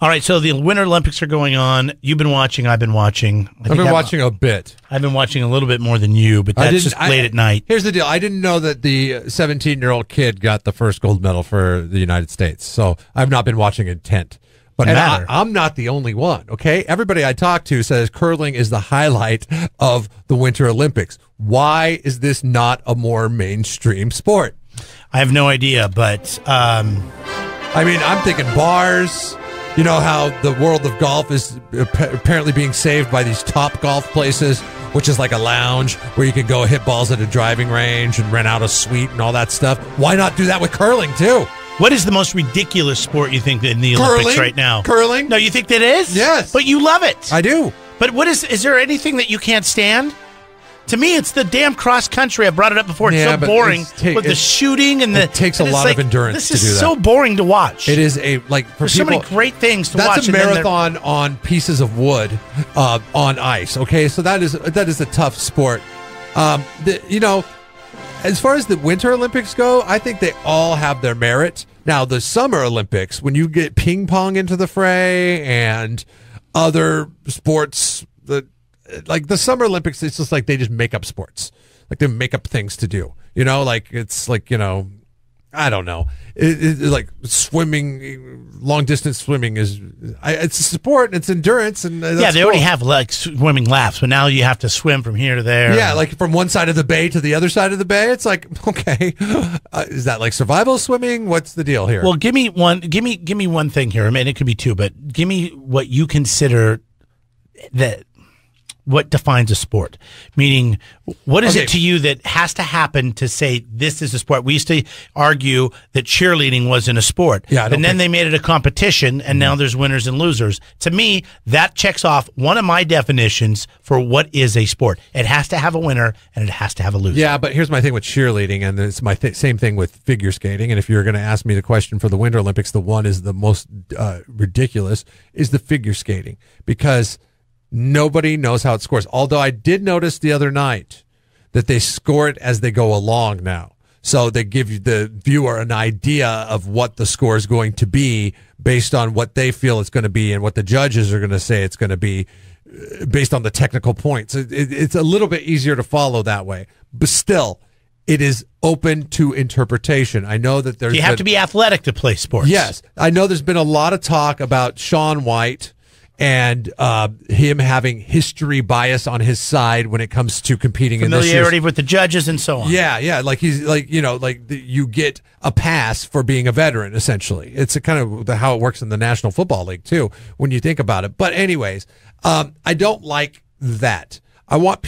All right, so the Winter Olympics are going on. You've been watching. I've been watching. I've been watching a bit. I've been watching a little bit more than you, but that's just late at night. Here's the deal. I didn't know that the 17-year-old kid got the first gold medal for the United States, so I've not been watching intent. But I'm not the only one, okay? Everybody I talk to says curling is the highlight of the Winter Olympics. Why is this not a more mainstream sport? I have no idea, but... I mean, I'm thinking bars. You know how the world of golf is apparently being saved by these Top Golf places, which is like a lounge where you can go hit balls at a driving range and rent out a suite and all that stuff. Why not do that with curling, too? What is the most ridiculous sport you think in the Olympics right now? Curling. No, you think that is? Yes. But you love it. I do. But what is there anything that you can't stand? To me, it's the damn cross country. I brought it up before. It's so boring with the shooting and the. It takes a lot of endurance to do that. This is so boring to watch. It is for There's people, so many great things to watch. That's a marathon on pieces of wood on ice. Okay, so that is a tough sport. You know, as far as the Winter Olympics go, I think they all have their merit. Now, the Summer Olympics, when you get ping pong into the fray and other sports that. Like the Summer Olympics, it's just like they just make up sports. Like they make up things to do. You know, like it's like, you know, I don't know. It's like swimming, long distance swimming it's a sport. It's endurance. And they already have like swimming laps, but now you have to swim from here to there. Yeah, like from one side of the bay to the other side of the bay. It's like, okay, is that like survival swimming? What's the deal here? Well, give me one thing here. I mean, it could be two, but give me what you consider that. What defines a sport? Meaning, what is it to you that has to happen to say this is a sport? We used to argue that cheerleading wasn't a sport. Yeah, and then they made it a competition, and now there's winners and losers. To me, that checks off one of my definitions for what is a sport. It has to have a winner, and it has to have a loser. Yeah, but here's my thing with cheerleading, and it's my same thing with figure skating. And if you're going to ask me the question for the Winter Olympics, the one is the most ridiculous, is the figure skating. Because... nobody knows how it scores. Although I did notice the other night that they score it as they go along now. So they give you the viewer an idea of what the score is going to be based on what they feel it's going to be and what the judges are going to say it's going to be based on the technical points. It's a little bit easier to follow that way. But still, it is open to interpretation. I know that you have to be athletic to play sports. Yes. I know there's been a lot of talk about Shaun White and him having history bias on his side when it comes to competing in this familiarity with the judges and so on. Yeah, like he's like, you know, like you get a pass for being a veteran. Essentially, it's a kind of how it works in the National Football League too, when you think about it. But anyways, I don't like that. I want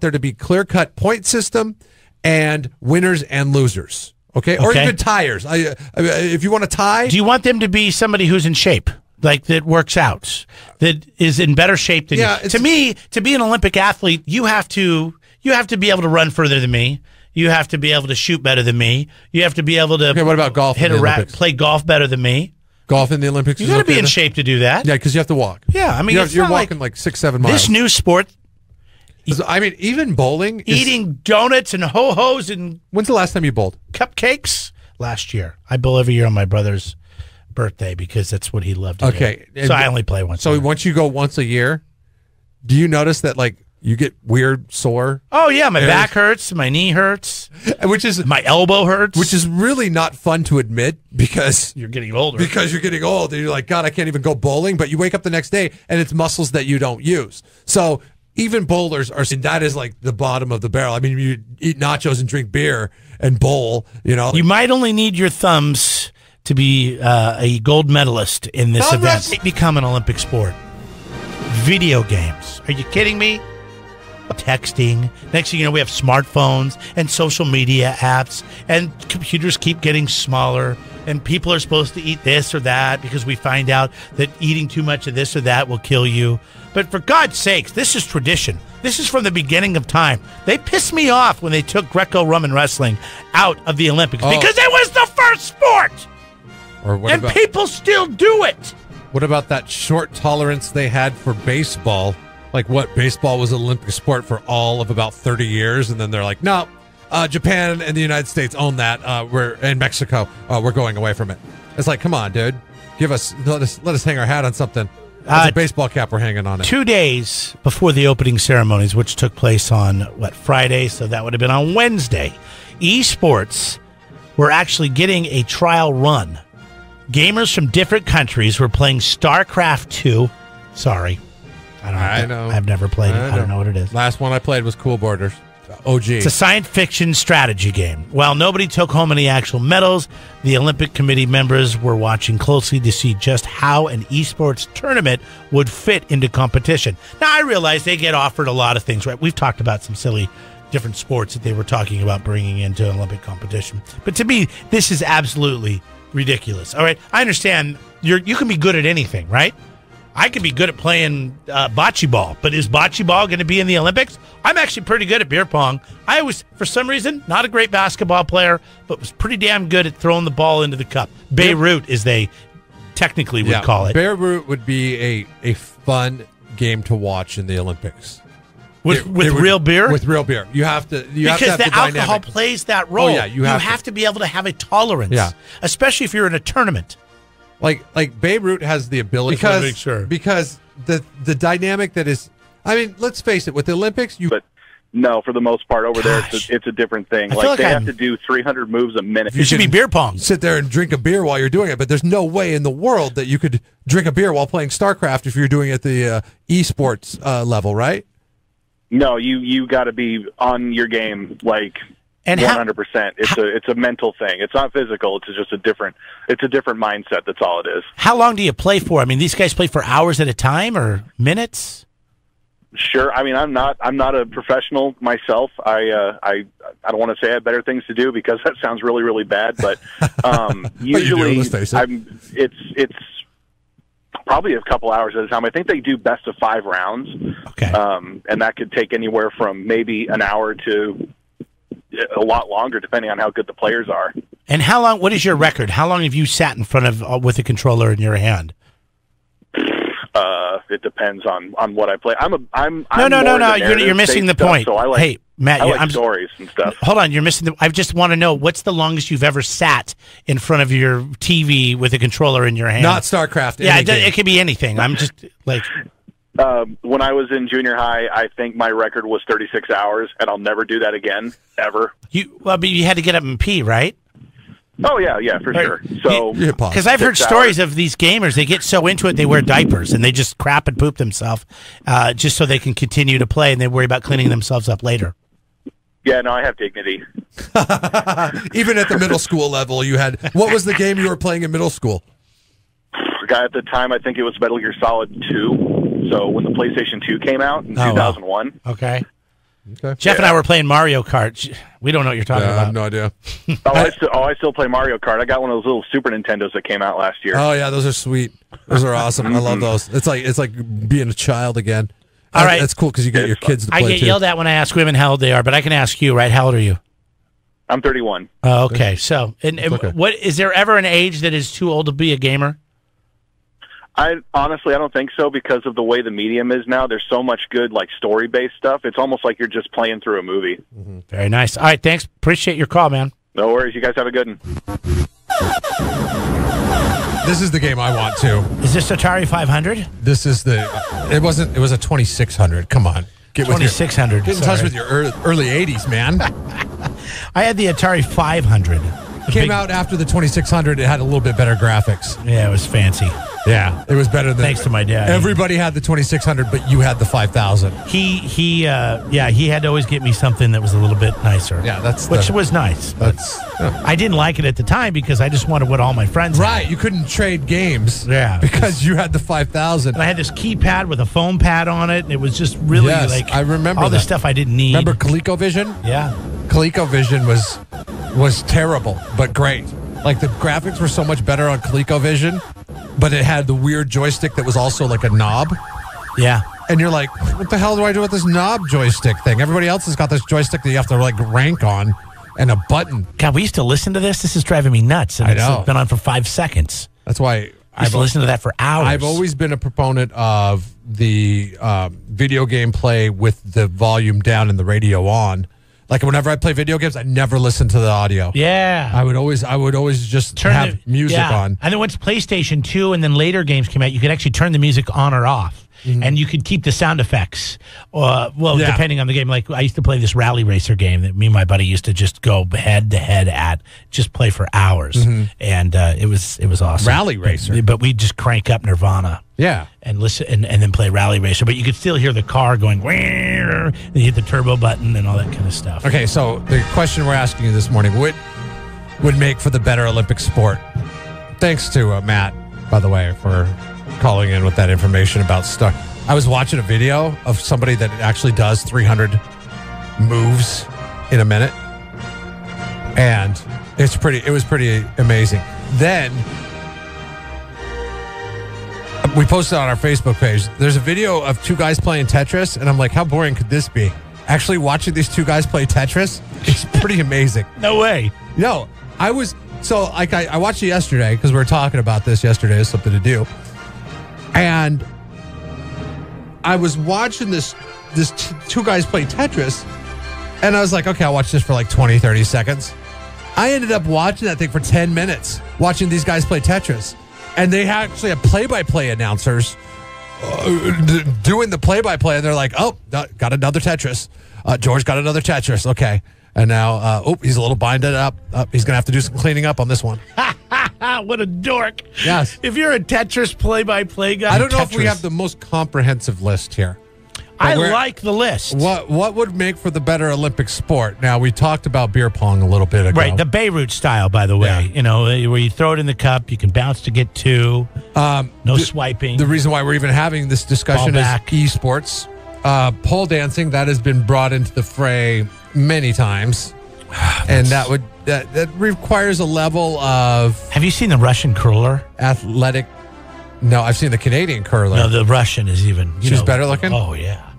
there to be clear-cut point system and winners and losers. Okay, or even tires. If you want to tie, do you want them to be somebody who's in shape? Like that works out, that is in better shape than you. To me, to be an Olympic athlete, you have to be able to run further than me. You have to be able to shoot better than me. You have to be able to. Okay, what about golf? Play golf better than me. Golf in the Olympics. You got to be in shape to do that. Yeah, because you have to walk. Yeah, I mean, you're walking like 6-7 miles. This new sport. I mean, even bowling, eating donuts and ho-hos and. When's the last time you bowled? Cupcakes. Last year, I bowl every year on my brother's birthday because that's what he loved to do. So I only play once. So once you go once a year, do you notice that like you get weird sore? Oh yeah, my back hurts, my knee hurts, my elbow hurts, which is really not fun to admit because you're getting older. Because you're getting old, and you're like, God, I can't even go bowling. But you wake up the next day and it's muscles that you don't use. So even bowlers are. And that is like the bottom of the barrel. I mean, you eat nachos and drink beer and bowl. You know, you might only need your thumbs to be a gold medalist in this event. Become an Olympic sport. Video games. Are you kidding me? Texting. Next thing you know, we have smartphones and social media apps, and computers keep getting smaller, and people are supposed to eat this or that because we find out that eating too much of this or that will kill you. But for God's sakes, this is tradition. This is from the beginning of time. They pissed me off when they took Greco-Roman wrestling out of the Olympics because it was the first sport. And people still do it. What about that short tolerance they had for baseball? Like what? Baseball was an Olympic sport for all of about 30 years, and then they're like, no, Japan and the United States own that. And Mexico, we're going away from it. It's like, come on, dude. let us hang our hat on something. That's a baseball cap we're hanging on it. 2 days before the opening ceremonies, which took place on, Friday? So that would have been on Wednesday. ESports were actually getting a trial run. Gamers from different countries were playing StarCraft 2. Sorry. I know. I've never played it. I don't know what it is. Last one I played was Cool Borders. OG. It's a science fiction strategy game. While nobody took home any actual medals, the Olympic Committee members were watching closely to see just how an esports tournament would fit into competition. Now, I realize they get offered a lot of things, right? We've talked about some silly different sports that they were talking about bringing into an Olympic competition. But to me, this is absolutely ridiculous. All right, I understand you can be good at anything, right? I could be good at playing bocce ball, but is bocce ball going to be in the Olympics? I'm actually pretty good at beer pong. I was, for some reason, not a great basketball player, but was pretty damn good at throwing the ball into the cup. Beirut, as they technically would call it. Beirut would be a fun game to watch in the Olympics. With real beer? With real beer. You have to because have the alcohol dynamic. plays that role. Oh, yeah, you have to be able to have a tolerance. Yeah. Especially if you're in a tournament. Like Beirut has the ability because the dynamic that is, I mean, let's face it, with the Olympics but no, for the most part over there it's a different thing. Like they have to do 300 moves a minute. You should be beer pong. Sit there and drink a beer while you're doing it, but there's no way in the world that you could drink a beer while playing StarCraft if you're doing it at the esports level, right? No, you got to be on your game like 100%. It's a mental thing. It's not physical. It's just a different mindset. That's all it is. How long do you play for? I mean, these guys play for hours at a time or minutes? Sure. I mean, I'm not a professional myself. I don't want to say I have better things to do because that sounds really, really bad. But usually, it's probably a couple hours at a time. I think they do best of 5 rounds. Okay. And that could take anywhere from maybe an hour to a lot longer, depending on how good the players are. And how long? What is your record? How long have you sat in front of with a controller in your hand? It depends on what I play. No. You're missing the point. Stuff, so hey, Matt, I'm stories and stuff. Hold on, you're missing. I just want to know what's the longest you've ever sat in front of your TV with a controller in your hand. Not StarCraft. Yeah, it could be anything. I'm just like. When I was in junior high, I think my record was 36 hours, and I'll never do that again, ever. But you had to get up and pee, right? Oh, yeah, for sure. So, because I've heard stories of these gamers, they get so into it, they wear diapers, and they just crap and poop themselves just so they can continue to play, and they worry about cleaning themselves up later. Yeah, no, I have dignity. Even at the middle school level, you had... What was the game you were playing in middle school? At the time, I think it was Metal Gear Solid 2. So when the PlayStation 2 came out in 2001. Wow. Okay. Jeff and I were playing Mario Kart. We don't know what you're talking about. I have no idea. I still play Mario Kart. I got one of those little Super Nintendos that came out last year. Oh yeah, those are sweet. Those are awesome. I love those. It's like being a child again. All right, that's cool because you got your kids to play I get yelled at when I ask women how old they are, but I can ask you, right? How old are you? I'm 31. Oh, okay. So, what is there ever an age that is too old to be a gamer? I don't think so because of the way the medium is now. There's so much good story-based stuff. It's almost like you're just playing through a movie. Mm-hmm. Very nice. All right, thanks. Appreciate your call, man. No worries. You guys have a good one. This is the game I want to. Is this Atari 500? This is it was a 2600. Come on. Get 2600. Get in touch with your early 80s, man. I had the Atari 500. Came out after the 2600. It had a little bit better graphics. Yeah, it was fancy. Yeah, it was better than. Thanks to my dad. Everybody had the 2600, but you had the 5000. He had to always get me something that was a little bit nicer. Yeah, which was nice. I didn't like it at the time because I just wanted what all my friends had. Right, you couldn't trade games. Yeah, because you had the 5000. And I had this keypad with a foam pad on it, and it was just really I remember all the stuff I didn't need. Remember ColecoVision? Yeah, ColecoVision was terrible but great. Like the graphics were so much better on ColecoVision, but it had the weird joystick that was also like a knob. Yeah. And you're like, what the hell do I do with this knob joystick thing? Everybody else has got this joystick that you have to rank on and a button. God, we used to listen to this. This is driving me nuts. And I know. It's been on for 5 seconds. That's why I've listened to that for hours. I've always been a proponent of the video game play with the volume down and the radio on. Like whenever I play video games, I never listen to the audio. Yeah. I would always just have music on. And then once PlayStation 2 and then later games came out, you could actually turn the music on or off. And you could keep the sound effects, depending on the game. Like I used to play this rally racer game that me and my buddy used to just go head to head at, just play for hours, and it was awesome. Rally racer, but we'd just crank up Nirvana, and listen, and then play rally racer. But you could still hear the car going, and you hit the turbo button and all that kind of stuff. Okay, so the question we're asking you this morning: what would make for the better Olympic sport? Thanks to Matt, by the way, for calling in with that information about stuff. I was watching a video of somebody that actually does 300 moves in a minute, and it was pretty amazing. Then we posted on our Facebook page, there's a video of two guys playing Tetris, and I'm like, how boring could this be? Actually watching these two guys play Tetris is pretty amazing. No way. No, I watched it yesterday because we were talking about this yesterday as something to do. And I was watching this two guys play Tetris, and I was like, okay, I'll watch this for like 20, 30 seconds. I ended up watching that thing for 10 minutes, watching these guys play Tetris. And they actually have play-by-play announcers doing the play-by-play, and they're like, oh, got another Tetris. George got another Tetris. Okay. And now, he's a little binded up. He's going to have to do some cleaning up on this one. What a dork. Yes. If you're a Tetris play-by-play guy. I don't know if we have the most comprehensive list here. I like the list. What would make for the better Olympic sport? Now, we talked about beer pong a little bit ago. Right, the Beirut style, by the way. Yeah. You know, where you throw it in the cup, you can bounce to get two, no swiping. The reason why we're even having this discussion is esports. Pole dancing, that has been brought into the fray many times. And that requires a level of... Have you seen the Russian curler? Athletic... No, I've seen the Canadian curler. No, the Russian is even... She's better looking? Oh, yeah.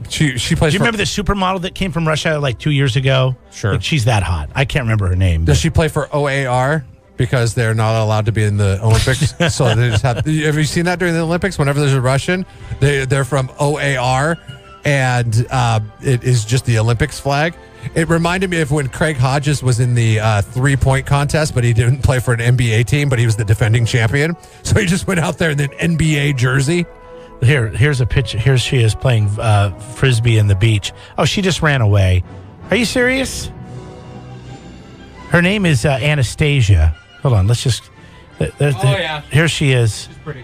She plays. Do you remember the supermodel that came from Russia like 2 years ago? Sure. Like, she's that hot. I can't remember her name. Does she play for OAR? Because they're not allowed to be in the Olympics. So they just have you seen that during the Olympics? Whenever there's a Russian, they're from OAR, and it is just the Olympics flag. It reminded me of when Craig Hodges was in the 3-point contest, but he didn't play for an NBA team, but he was the defending champion. So he just went out there in an NBA jersey. Here's a picture. Here she is playing Frisbee in the beach. Oh, she just ran away. Are you serious? Her name is Anastasia. Hold on. Let's just... yeah. Here she is. She's pretty.